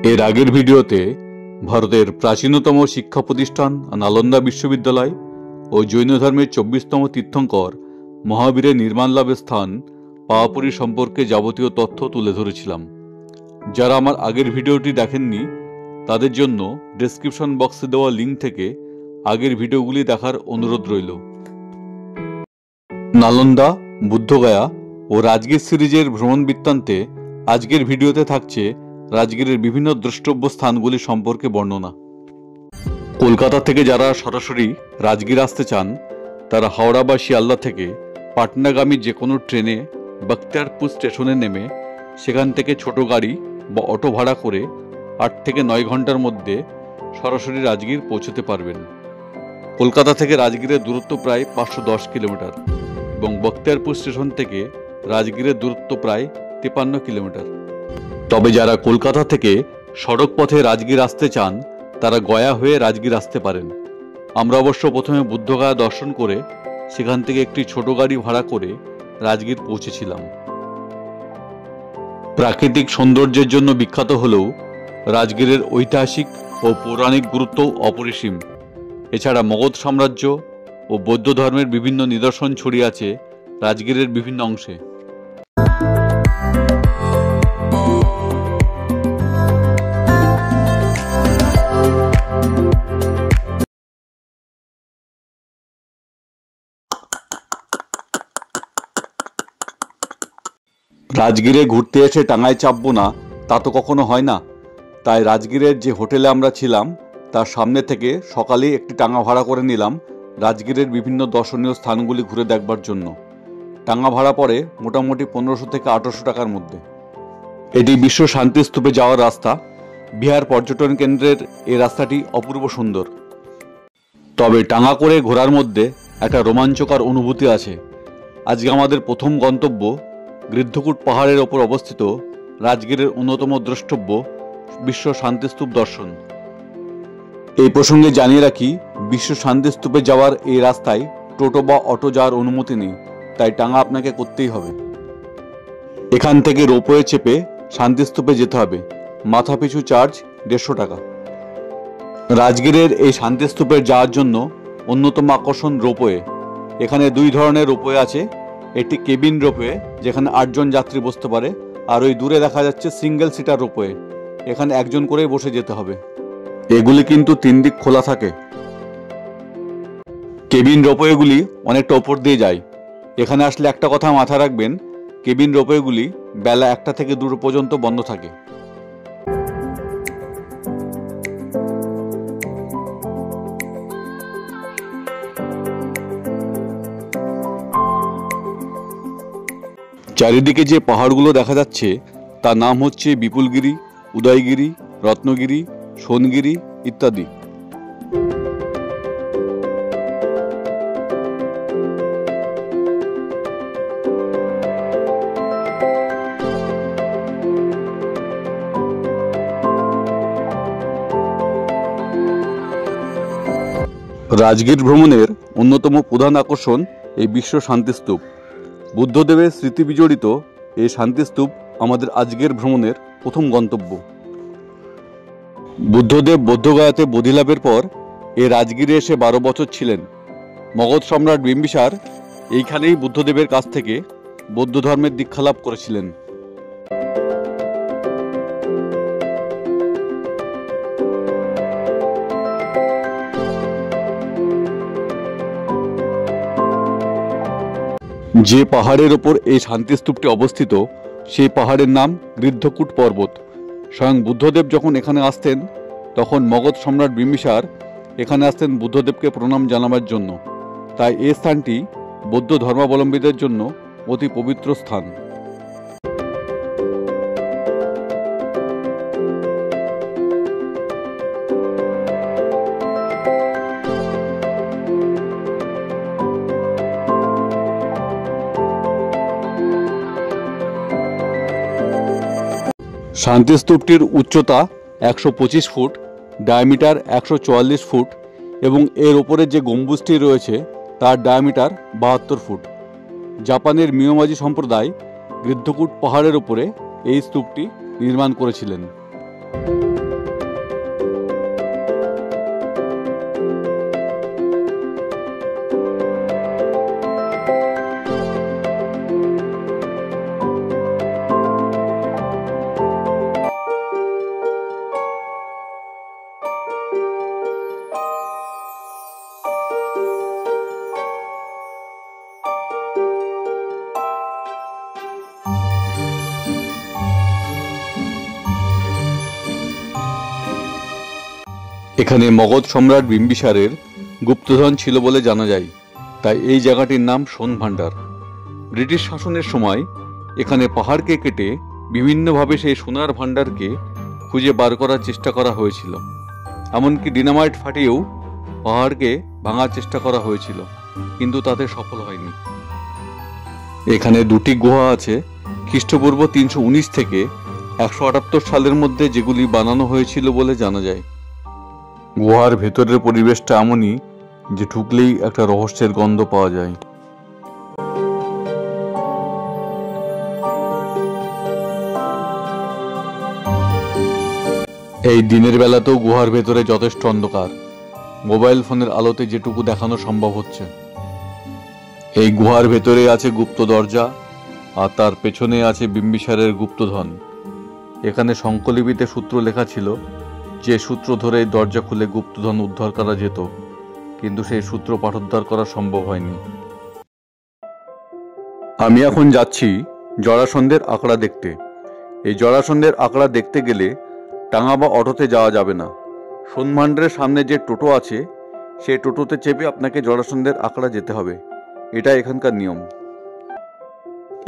এর আগের ভিডিওতে ভারতের প্রাচীনতম শিক্ষা প্রতিষ্ঠান নালন্দা বিশ্ববিদ্যালয় ও জৈন ধর্মের 24তম তীর্থঙ্কর মহাবীরের নির্মাণ লাভের স্থান পাওয়াপুরী সম্পর্কে যাবতীয় তথ্য তুলে ধরেছিলাম। যারা আমার আগের ভিডিওটি দেখেননি তাদের জন্য ডেসক্রিপশন বক্সে দেওয়া লিঙ্ক থেকে আগের ভিডিওগুলি দেখার অনুরোধ রইল। নালন্দা, বুদ্ধগয়া ও রাজগীর সিরিজের ভ্রমণ বৃত্তান্তে আজকের ভিডিওতে থাকছে রাজগীরের বিভিন্ন দ্রষ্টব্য স্থানগুলি সম্পর্কে বর্ণনা। কলকাতা থেকে যারা সরাসরি রাজগীর আসতে চান তারা হাওড়া বা শিয়ালদা থেকে পাটনাগামী যে কোনো ট্রেনে বখতিয়ারপুর স্টেশনে নেমে সেখান থেকে ছোট গাড়ি বা অটো ভাড়া করে 8 থেকে 9 ঘন্টার মধ্যে সরাসরি রাজগীর পৌঁছতে পারবেন। কলকাতা থেকে রাজগীরের দূরত্ব প্রায় 510 কিলোমিটার এবং বখতিয়ারপুর স্টেশন থেকে রাজগীরের দূরত্ব প্রায় 53 কিলোমিটার। তবে যারা কলকাতা থেকে সড়ক পথে রাজগীর আসতে চান তারা গয়া হয়ে রাজগীর আসতে পারেন। আমরা অবশ্য প্রথমে বুদ্ধগয়া দর্শন করে সেখান থেকে একটি ছোট গাড়ি ভাড়া করে রাজগীর পৌঁছেছিলাম। প্রাকৃতিক সৌন্দর্যের জন্য বিখ্যাত হলেও রাজগীরের ঐতিহাসিক ও পৌরাণিক গুরুত্ব অপরিসীম। এছাড়া মগধ সাম্রাজ্য ও বৌদ্ধ ধর্মের বিভিন্ন নিদর্শন ছড়িয়ে আছে রাজগীরের বিভিন্ন অংশে। রাজগীরে ঘুরতে এসে টাঙায় চাপবো না তা তো কখনো হয় না। তাই রাজগীরের যে হোটেলে আমরা ছিলাম তার সামনে থেকে সকালেই একটি টাঙা ভাড়া করে নিলাম রাজগীরের বিভিন্ন দর্শনীয় স্থানগুলি ঘুরে দেখবার জন্য। টাঙা ভাড়া পড়ে মোটামুটি 1500 থেকে 1800 টাকার মধ্যে। এটি বিশ্ব শান্তি স্তূপে যাওয়ার রাস্তা। বিহার পর্যটন কেন্দ্রের এই রাস্তাটি অপূর্ব সুন্দর। তবে টাঙা করে ঘোরার মধ্যে একটা রোমাঞ্চকর অনুভূতি আছে। আজকে আমাদের প্রথম গন্তব্য গৃদ্ধকূট পাহাড়ের ওপর অবস্থিত রাজগীরের অন্যতম দ্রষ্টব্য বিশ্ব শান্তিস্তূপ দর্শন। এই প্রসঙ্গে জানিয়ে রাখি, বিশ্ব শান্তিস্তূপে যাওয়ার এই রাস্তায় টোটো বা অটো যাওয়ার অনুমতি নেই, তাই টাঙা আপনাকে করতেই হবে। এখান থেকে রোপওয়ে চেপে শান্তিস্তূপে যেতে হবে। মাথাপিছু চার্জ 150 টাকা। রাজগীরের এই শান্তিস্তূপে যাওয়ার জন্য অন্যতম আকর্ষণ রোপওয়ে। এখানে 2 ধরনের রোপওয়ে আছে। একটি কেবিন রোপওয়ে যেখানে 8 জন যাত্রী বসতে পারে, আর ওই দূরে দেখা যাচ্ছে সিঙ্গেল সিটার রোপওয়ে, এখানে 1 জন করেই বসে যেতে হবে। এগুলি কিন্তু 3 দিক খোলা থাকে। কেবিন রোপওয়েগুলি অনেকটা ওপর দিয়ে যায়। এখানে আসলে একটা কথা মাথায় রাখবেন, কেবিন রোপওয়েগুলি বেলা 1টা থেকে 2টো পর্যন্ত বন্ধ থাকে। চারিদিকে যে পাহাড়গুলো দেখা যাচ্ছে তার নাম হচ্ছে বিপুলগিরি, উদয়গিরি, রত্নগিরি, সোনগিরি ইত্যাদি। রাজগীর ভ্রমণের অন্যতম প্রধান আকর্ষণ এই বিশ্ব শান্তিস্তূপ। বুদ্ধদেবের স্মৃতি বিজড়িত এই শান্তিস্তূপ আমাদের আজকের ভ্রমণের প্রথম গন্তব্য। বুদ্ধদেব বৌদ্ধগয়াতে বোধিলাভের পর এই রাজগীরে এসে 12 বছর ছিলেন। মগধ সম্রাট বিম্বিসার এইখানেই বুদ্ধদেবের কাছ থেকে বৌদ্ধ ধর্মের দীক্ষা লাভ করেছিলেন। যে পাহাড়ের ওপর এই শান্তিস্তূপটি অবস্থিত সেই পাহাড়ের নাম গৃদ্ধকূট পর্বত। স্বয়ং বুদ্ধদেব যখন এখানে আসতেন তখন মগধ সম্রাট বিম্বিসার এখানে আসতেন বুদ্ধদেবকে প্রণাম জানাবার জন্য। তাই এই স্থানটি বৌদ্ধ ধর্মাবলম্বীদের জন্য অতি পবিত্র স্থান। শান্তিস্তূপটির উচ্চতা 125 ফুট, ডায়ামিটার 144 ফুট এবং এর ওপরে যে গম্বুজটি রয়েছে তার ডায়ামিটার 72 ফুট। জাপানের মিয়োমাজি সম্প্রদায় গৃদ্ধকূট পাহাড়ের উপরে এই স্তূপটি নির্মাণ করেছিলেন। এখানে মগধ সম্রাট বিম্বিসারের গুপ্তধন ছিল বলে জানা যায়, তাই এই জায়গাটির নাম সোন ভান্ডার। ব্রিটিশ শাসনের সময় এখানে পাহাড়কে কেটে বিভিন্নভাবে সেই সোনার ভান্ডারকে খুঁজে বার করার চেষ্টা করা হয়েছিল। এমনকি ডিনামাইট ফাটিয়েও পাহাড়কে ভাঙার চেষ্টা করা হয়েছিল, কিন্তু তাতে সফল হয়নি। এখানে দুটি গুহা আছে খ্রিস্টপূর্ব 319 থেকে 178 সালের মধ্যে, যেগুলি বানানো হয়েছিল বলে জানা যায়। গুহার ভেতরের পরিবেশটা এমনই যে ঢুকলেই একটা রহস্যের গন্ধ পাওয়া যায়। এই দিনের বেলাতেও গুহার ভেতরে যথেষ্ট অন্ধকার, মোবাইল ফোনের আলোতে যেটুকু দেখানো সম্ভব হচ্ছে। এই গুহার ভেতরে আছে গুপ্ত দরজা, আর তার পেছনে আছে বিম্বিসারের গুপ্তধন। এখানে শঙ্খলিপিতে সূত্র লেখা ছিল, যে সূত্র ধরে এই দরজা খুলে গুপ্তধন উদ্ধার করা যেত, কিন্তু সেই সূত্র পাঠোদ্ধার করা সম্ভব হয়নি। আমি এখন যাচ্ছি জরাসন্ধের আখড়া দেখতে। এই জরাসন্ধের আখড়া দেখতে গেলে টাঙা বা অটোতে যাওয়া যাবে না। সোন ভান্ডারের সামনে যে টোটো আছে, সেই টোটোতে চেপে আপনাকে জরাসন্ধের আখড়া যেতে হবে। এটা এখানকার নিয়ম।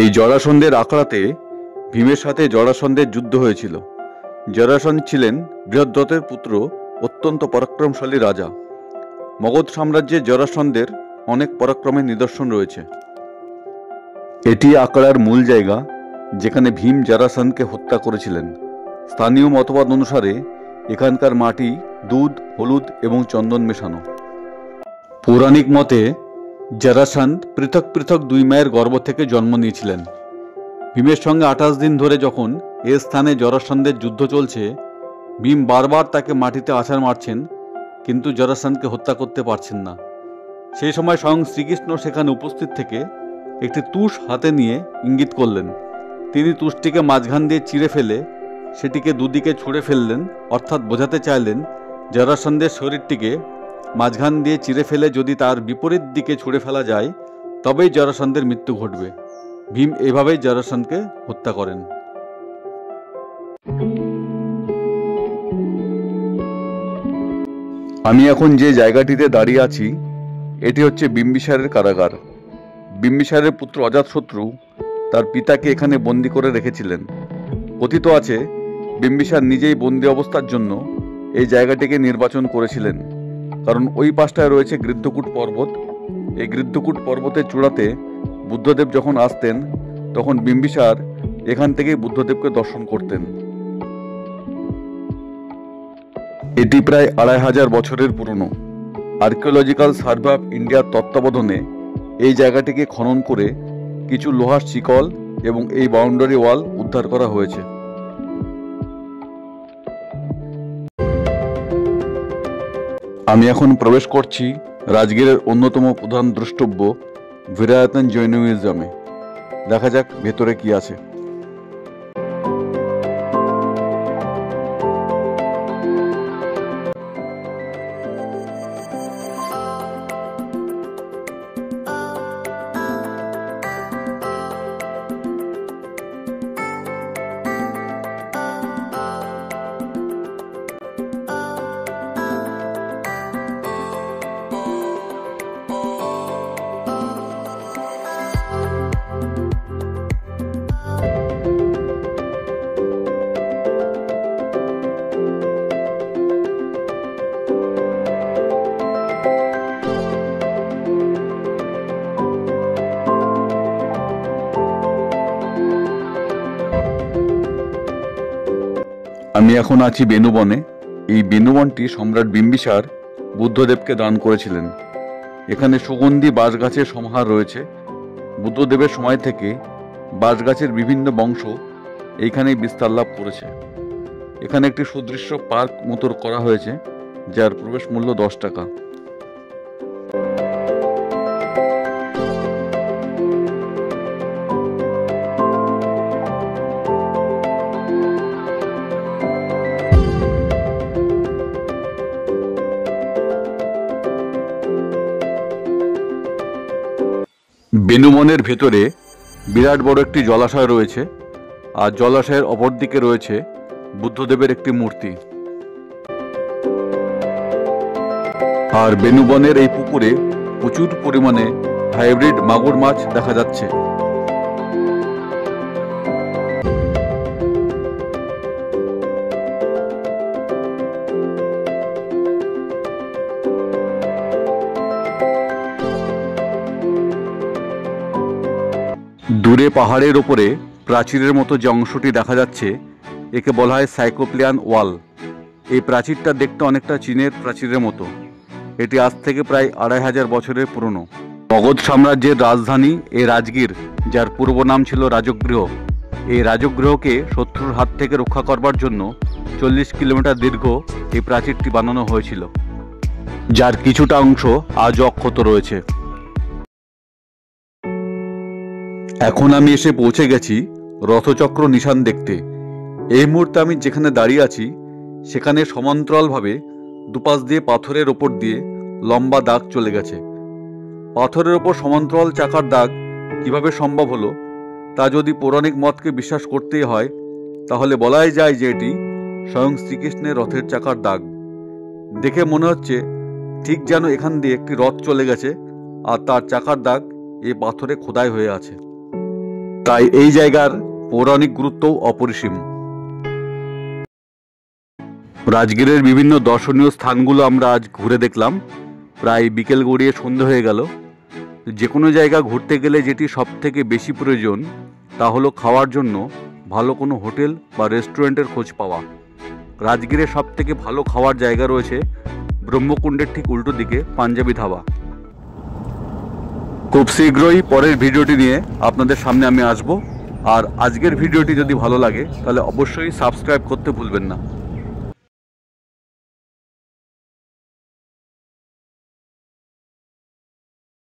এই জরাসন্ধের আখড়াতে ভীমের সাথে জরাসন্ধের যুদ্ধ হয়েছিল। জরাসন্ধ ছিলেন বৃহদ্রথের পুত্র, অত্যন্ত পরাক্রমশালী রাজা। মগধ সাম্রাজ্যে জরাসন্ধের অনেক পরাক্রমের নিদর্শন রয়েছে। এটি আখড়ার মূল জায়গা, যেখানে ভীম জরাসন্ধকে হত্যা করেছিলেন। স্থানীয় মতবাদ অনুসারে এখানকার মাটি দুধ, হলুদ এবং চন্দন মেশানো। পৌরাণিক মতে জরাসন্ধ পৃথক পৃথক দুই মায়ের গর্ভ থেকে জন্ম নিয়েছিলেন। ভীমের সঙ্গে 28 দিন ধরে যখন এ স্থানে জরাসন্ধের যুদ্ধ চলছে, ভীম বারবার তাকে মাটিতে আছাড় মারছেন, কিন্তু জরাসন্ধকে হত্যা করতে পারছেন না। সেই সময় স্বয়ং শ্রীকৃষ্ণ সেখানে উপস্থিত থেকে একটি তুষ হাতে নিয়ে ইঙ্গিত করলেন। তিনি তুষটিকে মাঝখান দিয়ে চিড়ে ফেলে সেটিকে দুদিকে ছুঁড়ে ফেললেন, অর্থাৎ বোঝাতে চাইলেন জরাসন্ধের শরীরটিকে মাঝখান দিয়ে চিড়ে ফেলে যদি তার বিপরীত দিকে ছুঁড়ে ফেলা যায়, তবেই জরাসন্ধের মৃত্যু ঘটবে। ভীম এভাবেই জরাসন্ধকে হত্যা করেন। আমি এখন যে জায়গাটিতে দাঁড়িয়ে আছি, এটি হচ্ছে বিম্বিসারের কারাগার। বিম্বিসারের পুত্র অজাতশত্রু তার পিতাকে এখানে বন্দী করে রেখেছিলেন। কথিত আছে বিম্বিসার নিজেই বন্দী অবস্থার জন্য এই জায়গাটিকে নির্বাচন করেছিলেন, কারণ ওই পাশটায় রয়েছে গৃদ্ধকূট পর্বত। এই গৃদ্ধকূট পর্বতের চূড়াতে বুদ্ধদেব যখন আসতেন, তখন বিম্বিসার এখান থেকেই বুদ্ধদেবকে দর্শন করতেন। এটি প্রায় 2500 বছরের পুরনো। আর্কিওলজিক্যাল সার্ভে অফ ইন্ডিয়ার তত্ত্বাবধানে এই জায়গাটিকে খনন করে কিছু লোহার শিকল এবং এই বাউন্ডারি ওয়াল উদ্ধার করা হয়েছে। আমি এখন প্রবেশ করছি রাজগীরের অন্যতম প্রধান দ্রষ্টব্য ভিরায়তন জৈন মিউজিয়ামে। দেখা যাক ভেতরে কি আছে। আমি এখন আছি বেনুবনে। এই বেনুবনটি সম্রাট বিম্বিসার বুদ্ধদেবকে দান করেছিলেন। এখানে সুগন্ধি বাঁশ গাছের সমাহার রয়েছে। বুদ্ধদেবের সময় থেকে বাঁশ গাছের বিভিন্ন বংশ এইখানেই বিস্তার লাভ করেছে। এখানে একটি সুদৃশ্য পার্ক মতো করা হয়েছে, যার প্রবেশ মূল্য 10 টাকা। বেনুবনের ভেতরে বিরাট বড় একটি জলাশয় রয়েছে, আর জলাশয়ের অপর দিকে রয়েছে বুদ্ধদেবের একটি মূর্তি। আর বেনুবনের এই পুকুরে প্রচুর পরিমাণে হাইব্রিড মাগুর মাছ দেখা যাচ্ছে। দূরে পাহাড়ের ওপরে প্রাচীরের মতো যে অংশটি দেখা যাচ্ছে একে বলা হয় সাইকোপ্লিয়ান ওয়াল। এই প্রাচীরটা দেখতে অনেকটা চীনের প্রাচীরের মতো। এটি আজ থেকে প্রায় 2500 বছরের পুরনো। মগধ সাম্রাজ্যের রাজধানী এই রাজগীর, যার পূর্ব নাম ছিল রাজগৃহ, এই রাজগৃহকে শত্রুর হাত থেকে রক্ষা করবার জন্য 40 কিলোমিটার দীর্ঘ এই প্রাচীরটি বানানো হয়েছিল, যার কিছুটা অংশ আজও অক্ষত রয়েছে। এখন আমি এসে পৌঁছে গেছি রথচক্র নিশান দেখতে। এই মুহূর্তে আমি যেখানে দাঁড়িয়ে আছি সেখানে সমান্তরালভাবে দুপাশ দিয়ে পাথরের ওপর দিয়ে লম্বা দাগ চলে গেছে। পাথরের ওপর সমান্তরাল চাকার দাগ কিভাবে সম্ভব হলো তা যদি পৌরাণিক মতকে বিশ্বাস করতেই হয় তাহলে বলাই যায় যে এটি স্বয়ং শ্রীকৃষ্ণের রথের চাকার দাগ। দেখে মনে হচ্ছে ঠিক যেন এখান দিয়ে একটি রথ চলে গেছে আর তার চাকার দাগ এই পাথরে খোদাই হয়ে আছে। তাই এই জায়গার পৌরাণিক গুরুত্বও অপরিসীম। রাজগীরের বিভিন্ন দর্শনীয় স্থানগুলো আমরা আজ ঘুরে দেখলাম। প্রায় বিকেল গড়িয়ে সন্ধে হয়ে গেল। যে কোনো জায়গা ঘুরতে গেলে যেটি সব থেকে বেশি প্রয়োজন তা হলো খাওয়ার জন্য ভালো কোনো হোটেল বা রেস্টুরেন্টের খোঁজ পাওয়া। রাজগীরে সব থেকে ভালো খাওয়ার জায়গা রয়েছে ব্রহ্মকুণ্ডের ঠিক উল্টো দিকে পাঞ্জাবি ধাবা। খুব শীঘ্রই পরের ভিডিওটি নিয়ে আপনাদের সামনে আমি আসব। আর আজকের ভিডিওটি যদি ভালো লাগে তাহলে অবশ্যই সাবস্ক্রাইব করতে ভুলবেন না।